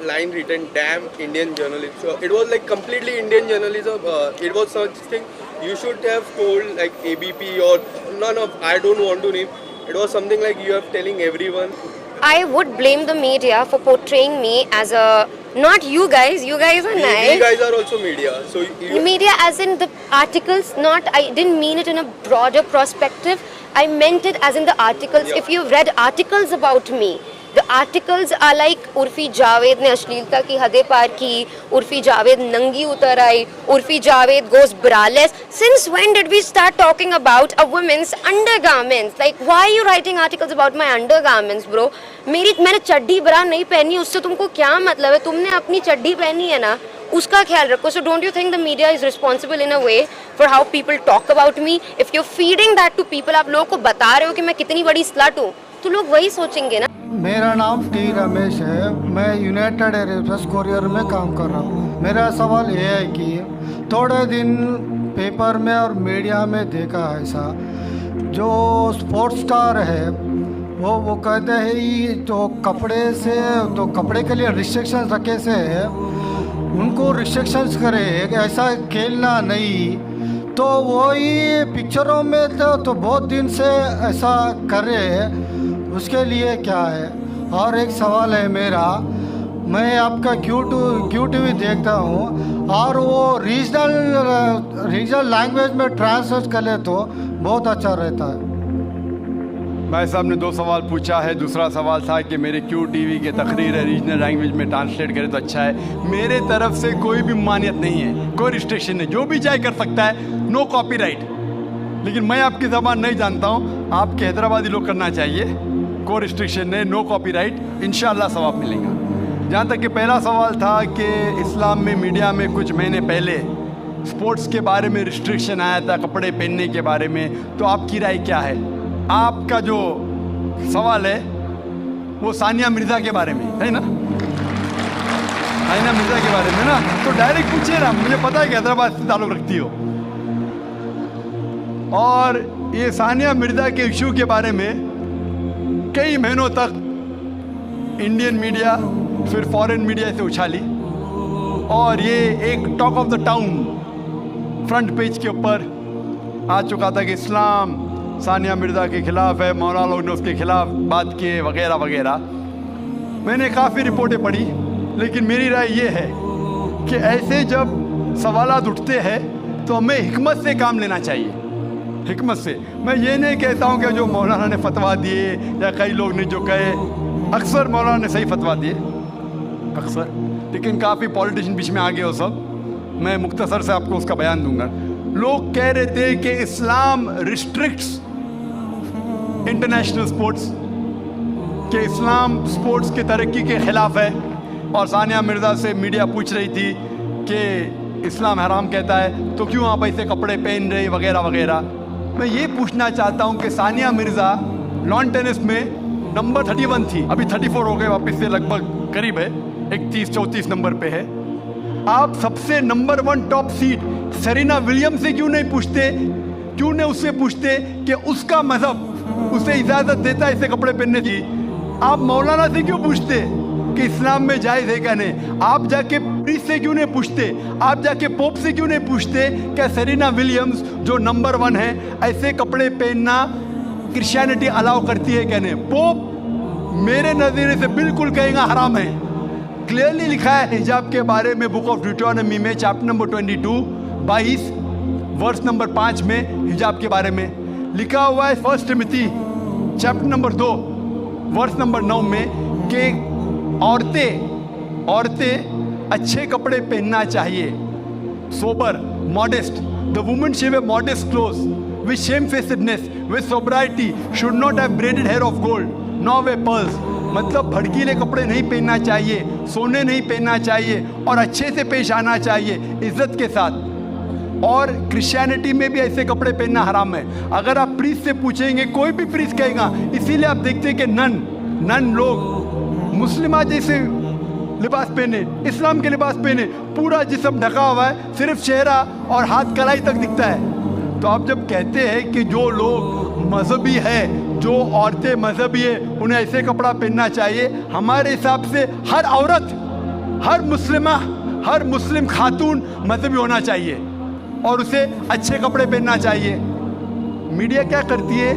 line written, "Damn Indian journalism." So it was like completely Indian journalism. It was such thing you should have told like ABP or none of, I don't want to name. It was something like you are telling everyone. I would blame the media for portraying me as a, not you guys are nice. We guys are also media. So Media as in the articles, not, I didn't mean it in a broader perspective. I meant it as in the articles. Yeah. If you've read articles about me, the articles are like Urfi Javed ने अश्लीलता की हदें पार की, Urfi Javed नंगी उतर आई, Urfi Javed goes braless. Since when did we start talking about a woman's undergarments? Like, why are you writing articles about my undergarments, bro? मैंने चड्डी बरा नहीं पहनी, उससे तुमको क्या मतलब है? तुमने अपनी चड्डी पहनी है ना, उसका ख्याल रखो. So don't you think the media is responsible in a way for how people talk about me? If you're feeding that to people, आप लोगों को बता रहे हो कि मैं कितनी बड़ी स्लट हूँ, तो लोग वही सोचेंगे ना. मेरा नाम टी रमेश है. मैं यूनाइटेड एयरवेज कोरियर में काम कर रहा हूँ. मेरा सवाल ये है कि थोड़े दिन पेपर में और मीडिया में देखा ऐसा, जो स्पोर्ट्स स्टार है वो कहते हैं ये तो कपड़े से, तो कपड़े के लिए रिस्ट्रिक्शंस रखे से है, उनको रिस्ट्रिक्शंस करे, ऐसा खेलना नहीं. तो वही पिक्चरों में तो बहुत दिन से ऐसा कर रहे हैं, उसके लिए क्या है? और एक सवाल है मेरा, मैं आपका क्यू टीवी देखता हूँ और वो रीजनल लैंग्वेज में ट्रांसलेट कर ले तो बहुत अच्छा रहता है. भाई साहब ने 2 सवाल पूछा है. दूसरा सवाल था कि मेरे क्यू टीवी के तकरीर है रीजनल लैंग्वेज में ट्रांसलेट करें तो अच्छा है. मेरे तरफ से कोई भी मानियत नहीं है, कोई रिस्ट्रिक्शन नहीं, जो भी चाहे कर सकता है, नो कॉपीराइट. लेकिन मैं आपकी ज़बान नहीं जानता हूँ, आपके हैदराबादी लोग करना चाहिए. कोई रिस्ट्रिक्शन नहीं, नो कॉपीराइट, इंशाल्लाह सवाब मिलेगा. जहाँ तक कि पहला सवाल था कि इस्लाम में मीडिया में कुछ महीने पहले स्पोर्ट्स के बारे में रिस्ट्रिक्शन आया था, कपड़े पहनने के बारे में, तो आपकी राय क्या है? आपका जो सवाल है वो सानिया मिर्ज़ा के बारे में है ना, सानिया मिर्ज़ा के बारे में ना, तो डायरेक्ट पूछिए ना, मुझे पता है कि हैदराबाद से ताल्लुक़ रखती हो. और ये सानिया मिर्ज़ा के इशू के बारे में कई महीनों तक इंडियन मीडिया फिर फॉरेन मीडिया से उछाली, और ये एक talk of the town front page के ऊपर आ चुका था कि इस्लाम सानिया मिर्ज़ा के ख़िलाफ़ है, मौलाना लोग ने उसके ख़िलाफ़ बात किए वगैरह वगैरह. मैंने काफ़ी रिपोर्टें पढ़ी, लेकिन मेरी राय ये है कि ऐसे जब सवालात उठते हैं तो हमें हिकमत से काम लेना चाहिए, हिकमत से. मैं ये नहीं कहता हूँ कि जो मौलाना ने फतवा दिए या कई लोग ने जो कहे, अक्सर मौलाना ने सही फतवा दिए अक्सर, लेकिन काफ़ी पॉलिटिशियन बीच में आ गए हो सब. मैं मुख्तसर से आपको उसका बयान दूंगा. लोग कह रहे थे कि इस्लाम रिस्ट्रिक्ट्स इंटरनेशनल स्पोर्ट्स, कि इस्लाम स्पोर्ट्स की तरक्की के ख़िलाफ़ है. और सानिया मिर्ज़ा से मीडिया पूछ रही थी कि इस्लाम हराम कहता है तो क्यों आप ऐसे कपड़े पहन रहे वगैरह वगैरह. मैं ये पूछना चाहता हूँ कि सानिया मिर्ज़ा लॉन टेनिस में नंबर 31 थी, अभी 34 हो गए, वापस से लगभग करीब है, 31-34 नंबर पे है. आप सबसे number 1 top seed Serena Williams से क्यों नहीं पूछते, क्यों नहीं उससे पूछते कि उसका मज़हब उसे इजाज़त देता है ऐसे कपड़े पहनने की? आप मौलाना से क्यों पूछते कि इस्लाम में जायज़ है क्या नहीं? आप जाके प्रीस्ट से क्यों नहीं पूछते? आप जाके पोप से क्यों नहीं पूछते क्या सेरेना विलियम्स जो नंबर 1 है ऐसे कपड़े पहनना क्रिश्चियनिटी अलाउ करती है क्या नहीं? पोप मेरे नज़रिए से बिल्कुल कहेगा हराम है. क्लियरली लिखा है हिजाब के बारे में बुक ऑफ ड्यूटोनॉमी में चैप्टर नंबर 22 वर्स नंबर 5 में हिजाब के बारे में लिखा हुआ है. 1 Timothy chapter number 2 verse number 9 में कि औरतें अच्छे कपड़े पहनना चाहिए, sober, modest. The woman should wear modest clothes with shamefacedness with sobriety, should not have braided hair of gold not wear pearls. मतलब भड़कीले कपड़े नहीं पहनना चाहिए, सोने नहीं पहनना चाहिए, और अच्छे से पेश आना चाहिए इज्जत के साथ. और क्रिश्चियनिटी में भी ऐसे कपड़े पहनना हराम है. अगर आप प्रीस्ट से पूछेंगे, कोई भी प्रीस्ट कहेगा. इसीलिए आप देखते हैं कि नन लोग मुस्लिमा जैसे लिबास पहने, इस्लाम के लिबास पहने, पूरा जिस्म ढका हुआ है, सिर्फ चेहरा और हाथ कलाई तक दिखता है. तो आप जब कहते हैं कि जो लोग मजहबी है, जो औरतें मजहबी है, उन्हें ऐसे कपड़ा पहनना चाहिए, हमारे हिसाब से हर औरत हर मुस्लिम खातून मजहबी होना चाहिए और उसे अच्छे कपड़े पहनना चाहिए। मीडिया क्या करती है?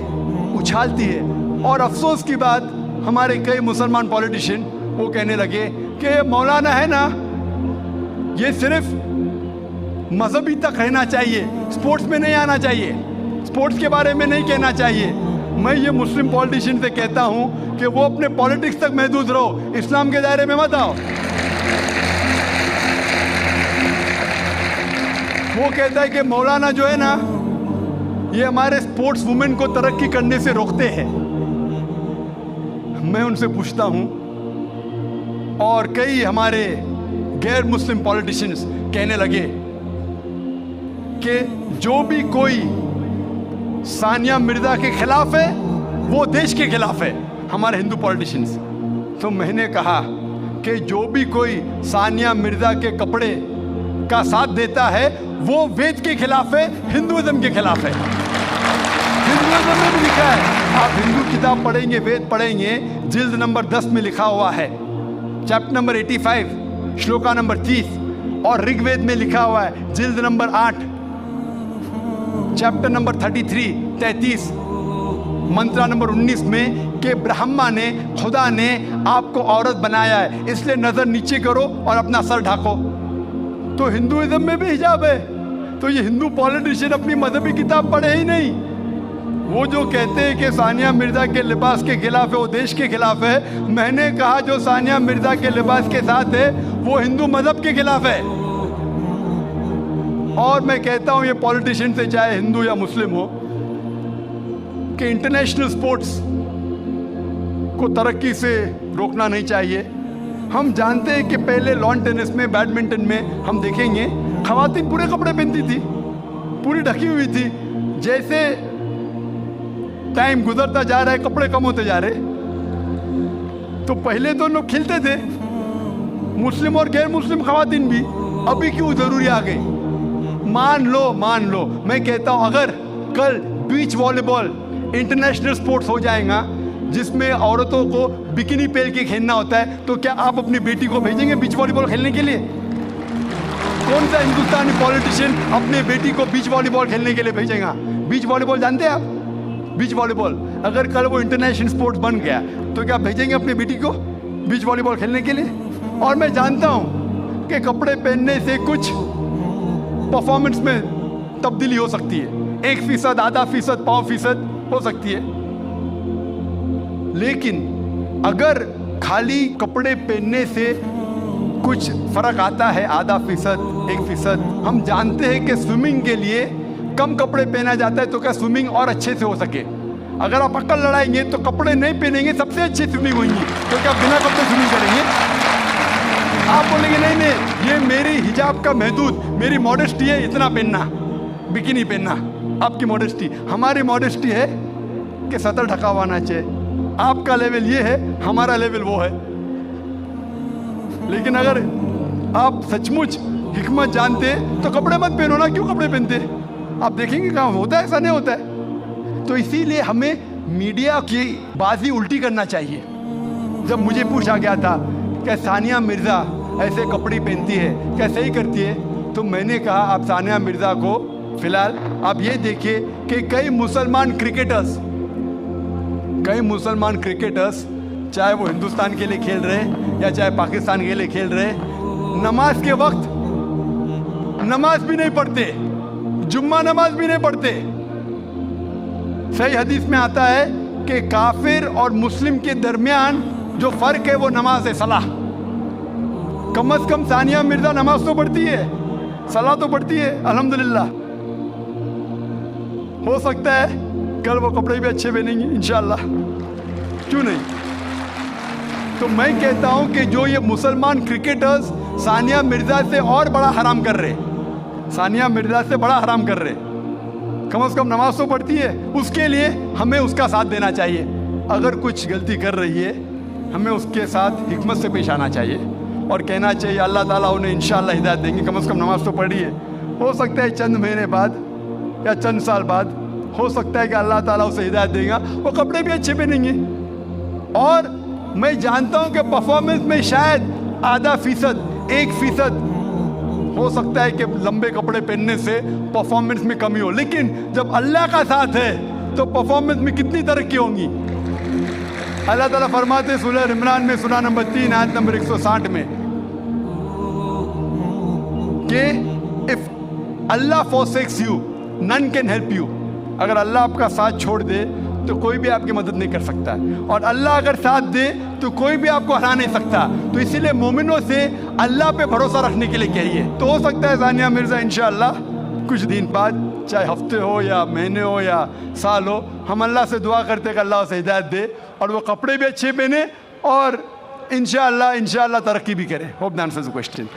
उछालती है। और अफसोस की बात, हमारे कई मुसलमान पॉलिटिशियन वो कहने लगे कि मौलाना है ना, ये सिर्फ मजहबी तक रहना चाहिए, स्पोर्ट्स में नहीं आना चाहिए, स्पोर्ट्स के बारे में नहीं कहना चाहिए। मैं ये मुस्लिम पॉलिटिशियन से कहता हूँ कि वो अपने पॉलिटिक्स तक महदूद रहो, इस्लाम के दायरे में मत आओ। वो कहता है कि मौलाना जो है ना, ये हमारे स्पोर्ट्स वुमेन को तरक्की करने से रोकते हैं। मैं उनसे पूछता हूँ, और कई हमारे गैर मुस्लिम पॉलिटिशियंस कहने लगे कि जो भी कोई सानिया मिर्जा के खिलाफ है वो देश के खिलाफ है, हमारे हिंदू पॉलिटिशियंस। तो मैंने कहा कि जो भी कोई सानिया मिर्जा के कपड़े का साथ देता है वो वेद के खिलाफ है, हिंदुइज्म के खिलाफ है। हिंदुइज्म में भी लिखा है, आप हिंदू किताब पढ़ेंगे, वेद पढ़ेंगे, जिल्द नंबर 10 में लिखा हुआ है, चैप्टर नंबर 85, श्लोका नंबर 30, और ऋग्वेद में लिखा हुआ है जिल्द नंबर 8, चैप्टर नंबर 33, मंत्रा नंबर 19 में कि ब्रह्मा ने, खुदा ने आपको औरत बनाया है, इसलिए नजर नीचे करो और अपना सर ढाको। तो हिंदुइज्म में भी हिजाब है। तो ये हिंदू पॉलिटिशियन अपनी मजहबी किताब पढ़े ही नहीं। वो जो कहते हैं कि सानिया मिर्जा के लिबास के खिलाफ है वो देश के खिलाफ है, मैंने कहा जो सानिया मिर्जा के लिबास के साथ है वो हिंदू मजहब के खिलाफ है। और मैं कहता हूं ये पॉलिटिशियन से, चाहे हिंदू या मुस्लिम हो, कि इंटरनेशनल स्पोर्ट्स को तरक्की से रोकना नहीं चाहिए। हम जानते हैं कि पहले लॉन टेनिस में, बैडमिंटन में हम देखेंगे खवातीन पूरे कपड़े पहनती थी, पूरी ढकी हुई थी। जैसे टाइम गुजरता जा रहा है, कपड़े कम होते जा रहे। तो पहले तो लोग खिलते थे, मुस्लिम और गैर मुस्लिम खवातीन भी, अभी क्यों जरूरी आ गई? मान लो मैं कहता हूं अगर कल बीच वॉलीबॉल इंटरनेशनल स्पोर्ट्स हो जाएगा जिसमें औरतों को बिकिनी पहन के खेलना होता है, तो क्या आप अपनी बेटी को भेजेंगे बीच वॉलीबॉल खेलने के लिए? कौन सा हिंदुस्तानी पॉलिटिशियन अपने बेटी को बीच वॉलीबॉल खेलने के लिए भेजेगा? बीच वॉलीबॉल जानते हैं आप? बीच वॉलीबॉल अगर कल वो इंटरनेशनल स्पोर्ट्स बन गया तो क्या भेजेंगे अपनी बेटी को बीच वॉलीबॉल खेलने के लिए? और मैं जानता हूं कि कपड़े पहनने से कुछ परफॉर्मेंस में तब्दीली हो सकती है, 1%, आधा फीसद, 5% हो सकती है। लेकिन अगर खाली कपड़े पहनने से कुछ फर्क आता है, आधा फीसद, 1%, हम जानते हैं कि स्विमिंग के लिए कम कपड़े पहना जाता है तो क्या स्विमिंग और अच्छे से हो सके? अगर आप अक्ल लड़ाएंगे तो कपड़े नहीं पहनेंगे, सबसे अच्छी स्विमिंग होगी, तो क्या बिना कपड़े स्विमिंग करेंगे? आप बोलेंगे नहीं, ये मेरी हिजाब का महदूद, मेरी मॉडेस्टी है इतना पहनना, बिकिनी पहनना। आपकी मॉडेस्टी, हमारी मॉडेस्टी है कि सतर ढका हुआ होना चाहिए। आपका लेवल ये है, हमारा लेवल वो है। लेकिन अगर आप सचमुच हिकमत जानते तो कपड़े मत पहनो ना। क्यों कपड़े पहनते? आप देखेंगे कहाँ होता है, ऐसा नहीं होता है। तो इसीलिए हमें मीडिया की बाजी उल्टी करना चाहिए। जब मुझे पूछा गया था क्या सानिया मिर्ज़ा ऐसे कपड़े पहनती है, क्या सही करती है, तो मैंने कहा आप सानिया मिर्ज़ा को फिलहाल आप ये देखिए कि कई मुसलमान क्रिकेटर्स चाहे वो हिंदुस्तान के लिए खेल रहे या चाहे पाकिस्तान के लिए खेल रहे, नमाज के वक्त नमाज भी नहीं पढ़ते, जुम्मा नमाज भी नहीं पढ़ते। सही हदीस में आता है कि काफिर और मुस्लिम के दरमियान जो फर्क है वो नमाज है, सलाह। कम से कम सानिया मिर्जा नमाज तो पढ़ती है, सलाह तो पढ़ती है, अल्हम्दुलिल्लाह। हो सकता है कल वो कपड़े भी अच्छे पहनेंगे इंशाअल्लाह, क्यों नहीं। तो मैं कहता हूं कि जो ये मुसलमान क्रिकेटर्स सानिया मिर्जा से और बड़ा हराम कर रहे, सानिया मिर्जा से बड़ा हराम कर रहे, कम से कम नमाज तो पढ़ती है, उसके लिए हमें उसका साथ देना चाहिए। अगर कुछ गलती कर रही है हमें उसके साथ हिकमत से पेश आना चाहिए और कहना चाहिए अल्लाह ताला उन्हें इंशाअल्लाह हिदायत देंगे, कम से कम नमाज तो पढ़ी है। हो सकता है चंद महीने बाद या चंद साल बाद हो सकता है कि अल्लाह ताला उसे हिदायत देगा, वो कपड़े भी अच्छे पहनेंगे। और मैं जानता हूं कि परफॉर्मेंस में शायद आधा फीसद, 1% हो सकता है कि लंबे कपड़े पहनने से परफॉर्मेंस में कमी हो, लेकिन जब अल्लाह का साथ है तो परफॉर्मेंस में कितनी तरक्की होंगी। अल्लाह ताला फरमाते सूरह इमरान में सूरह नंबर 3 आयत नंबर 160 में कि if Allah forsakes you none can help you, अगर अल्लाह आपका साथ छोड़ दे तो कोई भी आपकी मदद नहीं कर सकता, और अल्लाह अगर साथ दे तो कोई भी आपको हरा नहीं सकता। तो इसीलिए मोमिनों से अल्लाह पे भरोसा रखने के लिए कहिए। तो हो सकता है सानिया मिर्ज़ा इंशाअल्लाह कुछ दिन बाद, चाहे हफ्ते हो या महीने हो या साल हो, हम अल्लाह से दुआ करते हैं कि अल्लाह उसे हिदायत दे और वो कपड़े भी अच्छे पहने और इंशाअल्लाह तरक्की भी करे। Hope that answers the question.